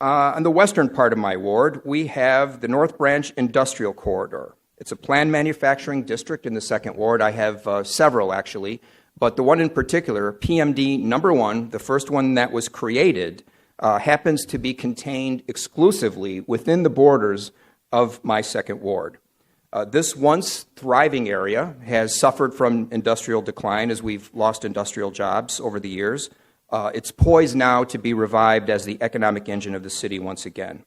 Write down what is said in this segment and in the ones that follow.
On the western part of my ward, we have the North Branch Industrial Corridor. It's a planned manufacturing district in the second ward. I have several, actually, but the one in particular, PMD number 1, the first one that was created, happens to be contained exclusively within the borders of my second ward. This once thriving area has suffered from industrial decline as we've lost industrial jobs over the years. It's poised now to be revived as the economic engine of the city once again.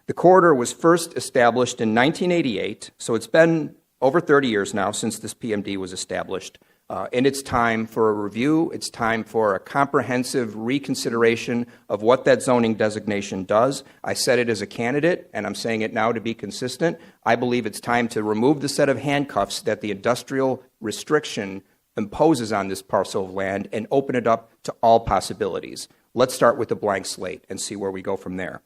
The corridor was first established in 1988, so it's been over 30 years now since this PMD was established. And it's time for a review. It's time for a comprehensive reconsideration of what that zoning designation does. I said it as a candidate, and I'm saying it now to be consistent. I believe it's time to remove the set of handcuffs that the industrial restriction imposes on this parcel of land and open it up to all possibilities. Let's start with a blank slate and see where we go from there.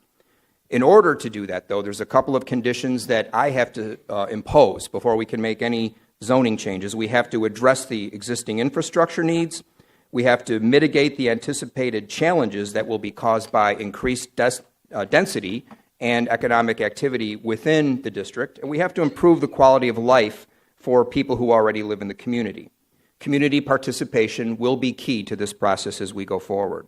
In order to do that, though, there's a couple of conditions that I have to impose before we can make any zoning changes. We have to address the existing infrastructure needs. We have to mitigate the anticipated challenges that will be caused by increased density and economic activity within the district. And we have to improve the quality of life for people who already live in the community. Community participation will be key to this process as we go forward.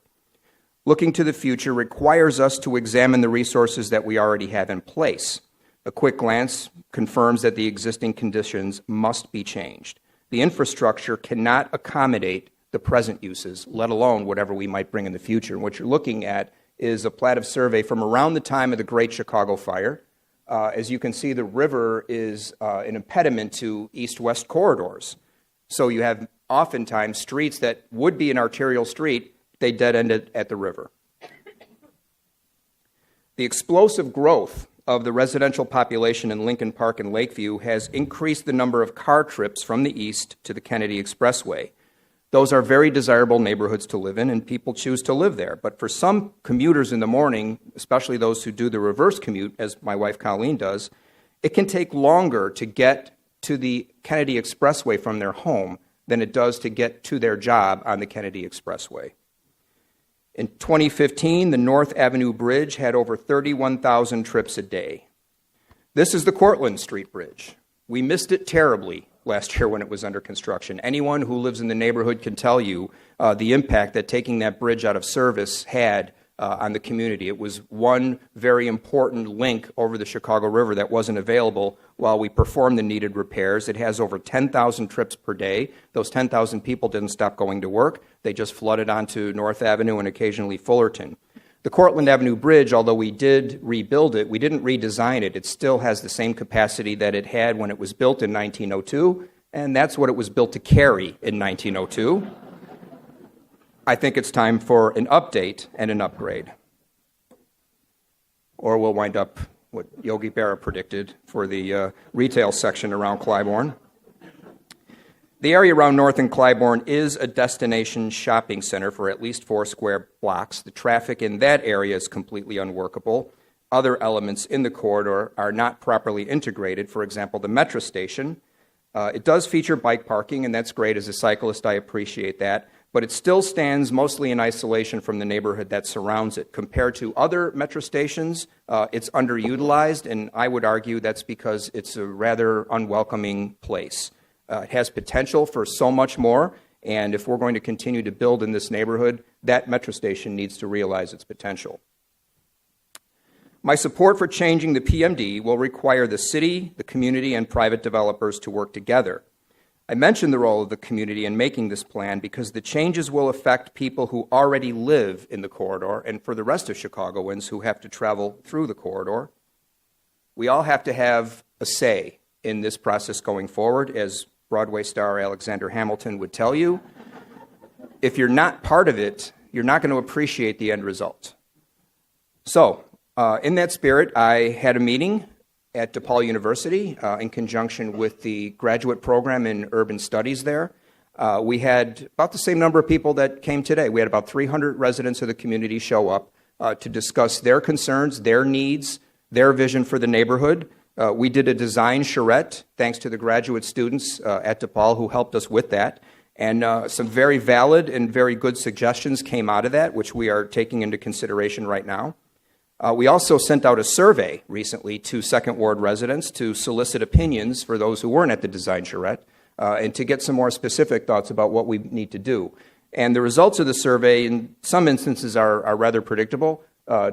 Looking to the future requires us to examine the resources that we already have in place. A quick glance confirms that the existing conditions must be changed. The infrastructure cannot accommodate the present uses, let alone whatever we might bring in the future. And what you're looking at is a plat of survey from around the time of the Great Chicago Fire. As you can see, the river is an impediment to east-west corridors. So you have oftentimes streets that would be an arterial street, they dead-ended at the river. The explosive growth of the residential population in Lincoln Park and Lakeview has increased the number of car trips from the east to the Kennedy Expressway. Those are very desirable neighborhoods to live in, and people choose to live there. But for some commuters in the morning, especially those who do the reverse commute, as my wife Colleen does, it can take longer to get to the Kennedy Expressway from their home than it does to get to their job on the Kennedy Expressway. In 2015, the North Avenue Bridge had over 31,000 trips a day. This is the Cortlandt Street Bridge. We missed it terribly last year when it was under construction. Anyone who lives in the neighborhood can tell you the impact that taking that bridge out of service had on the community. It was one very important link over the Chicago River that wasn't available while we performed the needed repairs. It has over 10,000 trips per day. Those 10,000 people didn't stop going to work. They just flooded onto North Avenue and occasionally Fullerton. The Cortlandt Avenue Bridge, although we did rebuild it, we didn't redesign it. It still has the same capacity that it had when it was built in 1902, and that's what it was built to carry in 1902. I think it's time for an update and an upgrade. Or we'll wind up what Yogi Berra predicted for the retail section around Clybourn. The area around North and Clybourn is a destination shopping center for at least 4 square blocks. The traffic in that area is completely unworkable. Other elements in the corridor are not properly integrated. For example, the metro station. It does feature bike parking, and that's great. As a cyclist, I appreciate that. But it still stands mostly in isolation from the neighborhood that surrounds it. Compared to other metro stations, it's underutilized, and I would argue that's because it's a rather unwelcoming place. It has potential for so much more, and if we're going to continue to build in this neighborhood, that metro station needs to realize its potential. My support for changing the PMD will require the city, the community, and private developers to work together. I mentioned the role of the community in making this plan because the changes will affect people who already live in the corridor and for the rest of Chicagoans who have to travel through the corridor. We all have to have a say in this process going forward, as Broadway star Alexander Hamilton would tell you. If you're not part of it, you're not going to appreciate the end result. So, in that spirit, I had a meeting at DePaul University in conjunction with the graduate program in urban studies there. We had about the same number of people that came today. We had about 300 residents of the community show up to discuss their concerns, their needs, their vision for the neighborhood. We did a design charrette, thanks to the graduate students at DePaul who helped us with that. And some very valid and very good suggestions came out of that, which we are taking into consideration right now. We also sent out a survey recently to Second Ward residents to solicit opinions for those who weren't at the design charrette and to get some more specific thoughts about what we need to do. And the results of the survey in some instances are rather predictable.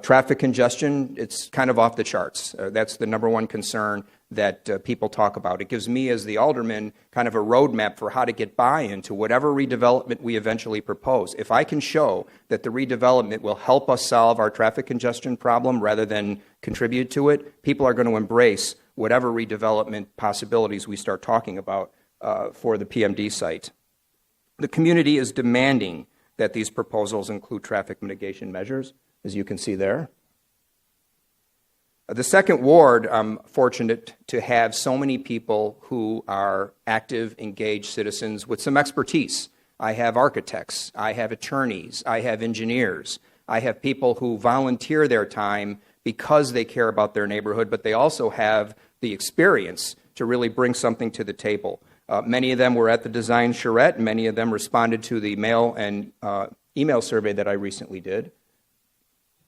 Traffic congestion, it's kind of off the charts. That's the number one concern that people talk about. It gives me as the alderman kind of a roadmap for how to get buy-in to whatever redevelopment we eventually propose. If I can show that the redevelopment will help us solve our traffic congestion problem rather than contribute to it, people are going to embrace whatever redevelopment possibilities we start talking about for the PMD site. The community is demanding that these proposals include traffic mitigation measures, as you can see there. The Second Ward, I'm fortunate to have so many people who are active, engaged citizens with some expertise. I have architects, I have attorneys, I have engineers, I have people who volunteer their time because they care about their neighborhood, but they also have the experience to really bring something to the table. Many of them were at the design charrette, and many of them responded to the mail and email survey that I recently did.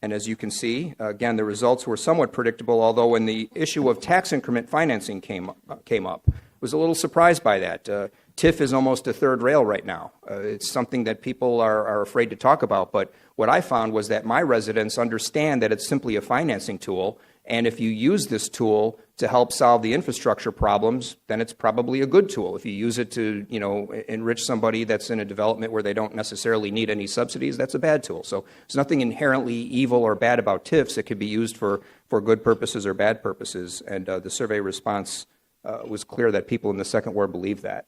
And as you can see, again, the results were somewhat predictable, although when the issue of tax increment financing came up, I was a little surprised by that. TIF is almost a third rail right now. It's something that people are afraid to talk about, but what I found was that my residents understand that it's simply a financing tool, and if you use this tool to help solve the infrastructure problems, then it's probably a good tool. If you use it to, enrich somebody that's in a development where they don't necessarily need any subsidies, that's a bad tool. So there's nothing inherently evil or bad about TIFs. It could be used for good purposes or bad purposes, and the survey response was clear that people in the Second Ward believe that.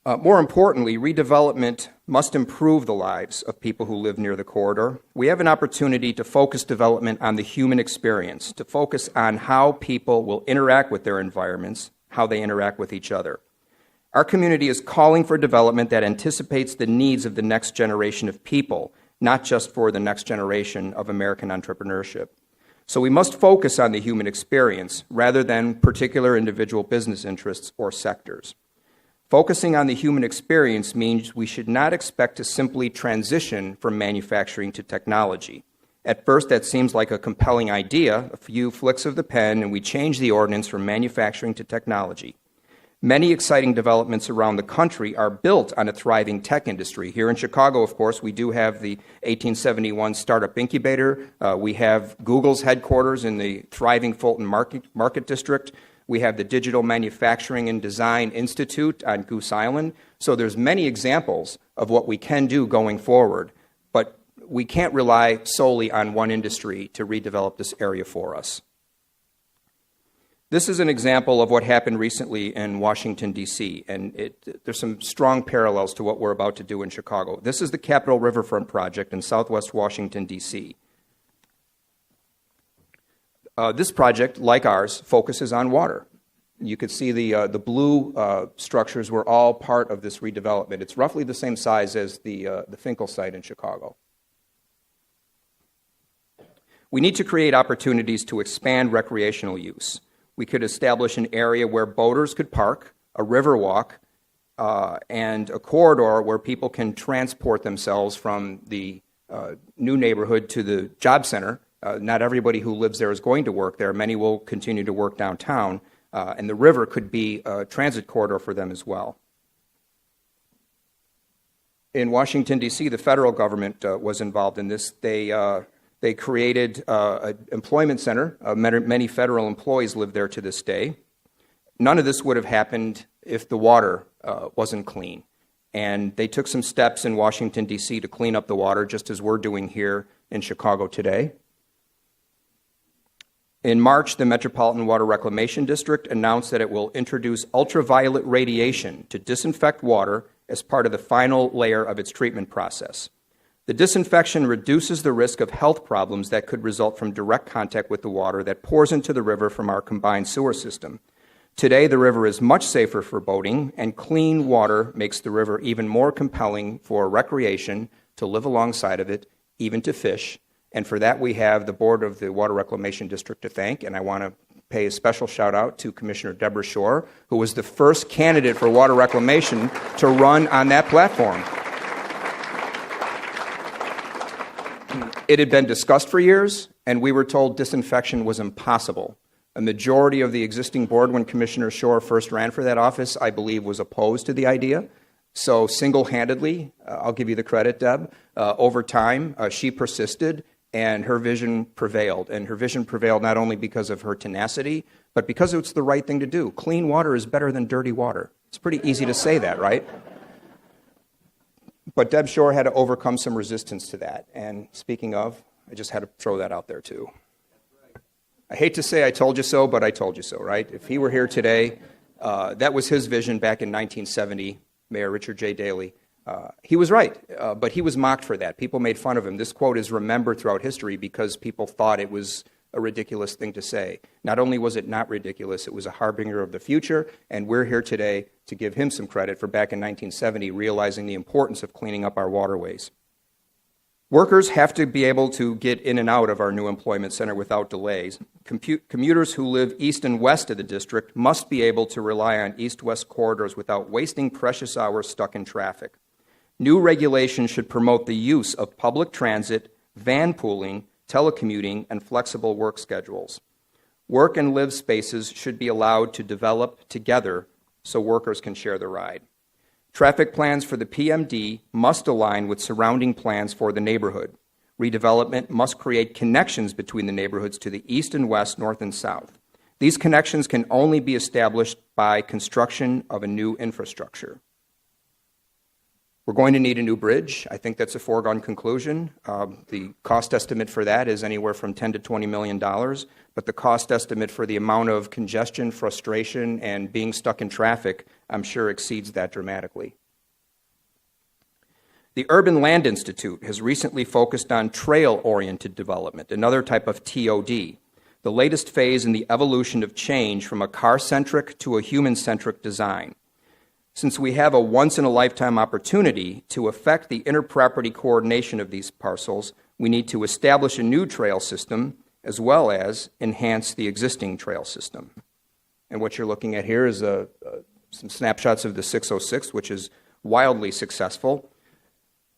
More importantly, redevelopment must improve the lives of people who live near the corridor. We have an opportunity to focus development on the human experience, to focus on how people will interact with their environments, how they interact with each other. Our community is calling for development that anticipates the needs of the next generation of people, not just for the next generation of American entrepreneurship. So we must focus on the human experience rather than particular individual business interests or sectors. Focusing on the human experience means we should not expect to simply transition from manufacturing to technology. At first, that seems like a compelling idea, a few flicks of the pen, and we change the ordinance from manufacturing to technology. Many exciting developments around the country are built on a thriving tech industry. Here in Chicago, of course, we do have the 1871 Startup Incubator. We have Google's headquarters in the thriving Fulton Market District. We have the Digital Manufacturing and Design Institute on Goose Island. So there's many examples of what we can do going forward, but we can't rely solely on one industry to redevelop this area for us. This is an example of what happened recently in Washington, D.C., and there's some strong parallels to what we're about to do in Chicago. This is the Capitol Riverfront project in southwest Washington, D.C. This project, like ours, focuses on water. You could see the blue structures were all part of this redevelopment. It's roughly the same size as the Finkel site in Chicago. We need to create opportunities to expand recreational use. We could establish an area where boaters could park, a river walk, and a corridor where people can transport themselves from the new neighborhood to the job center. Not everybody who lives there is going to work there. Many will continue to work downtown, and the river could be a transit corridor for them as well. In Washington, D.C., the federal government was involved in this. They created an employment center. Many federal employees live there to this day. None of this would have happened if the water wasn't clean. And they took some steps in Washington, D.C. to clean up the water, just as we're doing here in Chicago today. In March, the Metropolitan Water Reclamation District announced that it will introduce ultraviolet radiation to disinfect water as part of the final layer of its treatment process. The disinfection reduces the risk of health problems that could result from direct contact with the water that pours into the river from our combined sewer system. Today, the river is much safer for boating, and clean water makes the river even more compelling for recreation, to live alongside of it, even to fish. And for that, we have the board of the Water Reclamation District to thank, and I want to pay a special shout out to Commissioner Deborah Shore, who was the first candidate for water reclamation to run on that platform. It had been discussed for years, and we were told disinfection was impossible. A majority of the existing board, when Commissioner Shore first ran for that office, I believe was opposed to the idea. So single-handedly, I'll give you the credit, Deb, over time, she persisted, and her vision prevailed. And her vision prevailed not only because of her tenacity, but because it's the right thing to do. Clean water is better than dirty water. It's pretty easy to say that, right? But Deb Shore had to overcome some resistance to that. And speaking of, I just had to throw that out there too. I hate to say I told you so, but I told you so, right? If he were here today, that was his vision back in 1970, Mayor Richard J. Daley. He was right, but he was mocked for that. People made fun of him. This quote is remembered throughout history because people thought it was a ridiculous thing to say. Not only was it not ridiculous, it was a harbinger of the future, and we're here today to give him some credit for back in 1970 realizing the importance of cleaning up our waterways. Workers have to be able to get in and out of our new employment center without delays. Commuters who live east and west of the district must be able to rely on east-west corridors without wasting precious hours stuck in traffic. New regulations should promote the use of public transit, van pooling, telecommuting, and flexible work schedules. Work and live spaces should be allowed to develop together so workers can share the ride. Traffic plans for the PMD must align with surrounding plans for the neighborhood. Redevelopment must create connections between the neighborhoods to the east and west, north and south. These connections can only be established by construction of a new infrastructure. We're going to need a new bridge. I think that's a foregone conclusion. The cost estimate for that is anywhere from $10 to $20 million, but the cost estimate for the amount of congestion, frustration, and being stuck in traffic, I'm sure exceeds that dramatically. The Urban Land Institute has recently focused on trail-oriented development, another type of TOD, the latest phase in the evolution of change from a car-centric to a human-centric design. Since we have a once-in-a-lifetime opportunity to affect the inter-property coordination of these parcels, we need to establish a new trail system as well as enhance the existing trail system. And what you're looking at here is some snapshots of the 606, which is wildly successful.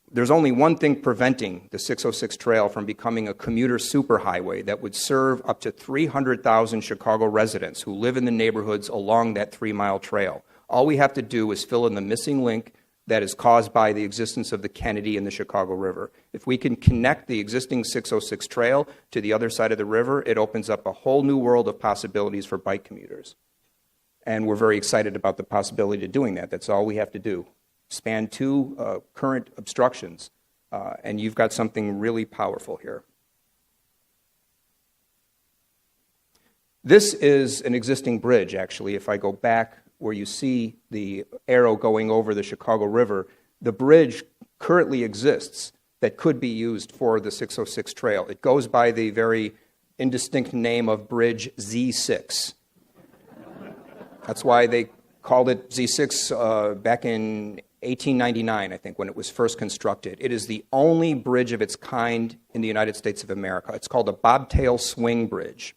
There's only one thing preventing the 606 trail from becoming a commuter superhighway that would serve up to 300,000 Chicago residents who live in the neighborhoods along that 3-mile trail. All we have to do is fill in the missing link that is caused by the existence of the Kennedy and the Chicago River. If we can connect the existing 606 trail to the other side of the river, it opens up a whole new world of possibilities for bike commuters. And we're very excited about the possibility of doing that. That's all we have to do. Span 2 current obstructions, and you've got something really powerful here. This is an existing bridge, actually. If I go back where you see the arrow going over the Chicago River, the bridge currently exists that could be used for the 606 trail. It goes by the very indistinct name of Bridge Z6. That's why they called it Z6 back in 1899, I think, when it was first constructed. It is the only bridge of its kind in the United States of America. It's called a bobtail swing bridge.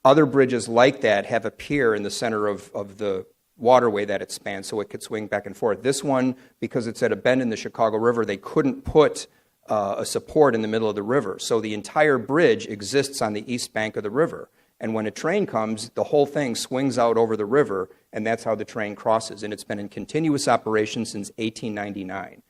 Other bridges like that have a pier in the center of the waterway that it spans, so it could swing back and forth. This one, because it's at a bend in the Chicago River, they couldn't put a support in the middle of the river. So the entire bridge exists on the east bank of the river. And when a train comes, the whole thing swings out over the river, and that's how the train crosses. And it's been in continuous operation since 1899.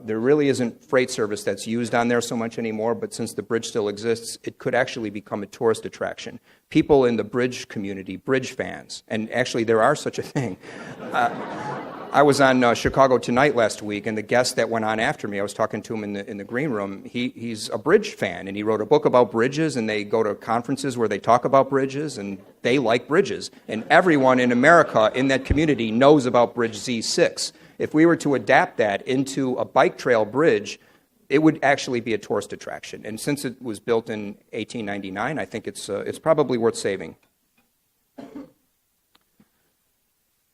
There really isn't freight service that's used on there so much anymore, but since the bridge still exists, it could actually become a tourist attraction. People in the bridge community, bridge fans, and actually there are such a thing. I was on Chicago Tonight last week, and the guest that went on after me, I was talking to him in the green room, he's a bridge fan, and he wrote a book about bridges, and they go to conferences where they talk about bridges, and they like bridges. And everyone in America in that community knows about Bridge Z6. If we were to adapt that into a bike trail bridge, it would actually be a tourist attraction. And since it was built in 1899, I think it's probably worth saving.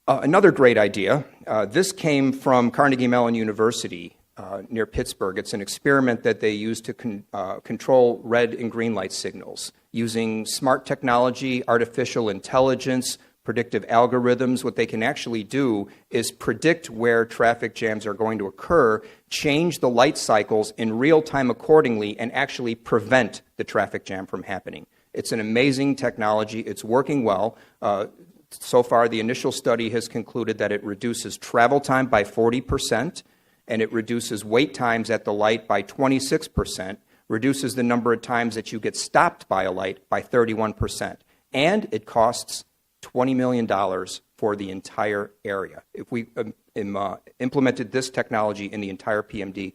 Another great idea, this came from Carnegie Mellon University near Pittsburgh. It's an experiment that they use to control red and green light signals using smart technology, artificial intelligence, predictive algorithms. What they can actually do is predict where traffic jams are going to occur, change the light cycles in real time accordingly, and actually prevent the traffic jam from happening. It's an amazing technology. It's working well. So far, the initial study has concluded that it reduces travel time by 40%, and it reduces wait times at the light by 26%, reduces the number of times that you get stopped by a light by 31%. And it costs $20 million for the entire area. If we implemented this technology in the entire PMD,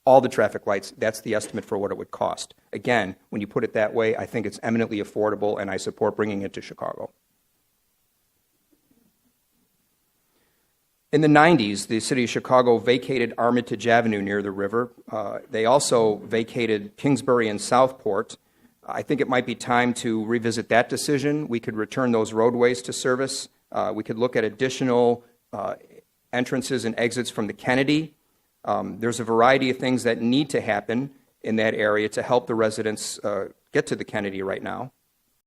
all the traffic lights, that's the estimate for what it would cost. Again, when you put it that way, I think it's eminently affordable, and I support bringing it to Chicago. In the 90s, the city of Chicago vacated Armitage Avenue near the river. They also vacated Kingsbury and Southport. I think it might be time to revisit that decision. We could return those roadways to service. We could look at additional entrances and exits from the Kennedy. There's a variety of things that need to happen in that area to help the residents get to the Kennedy right now.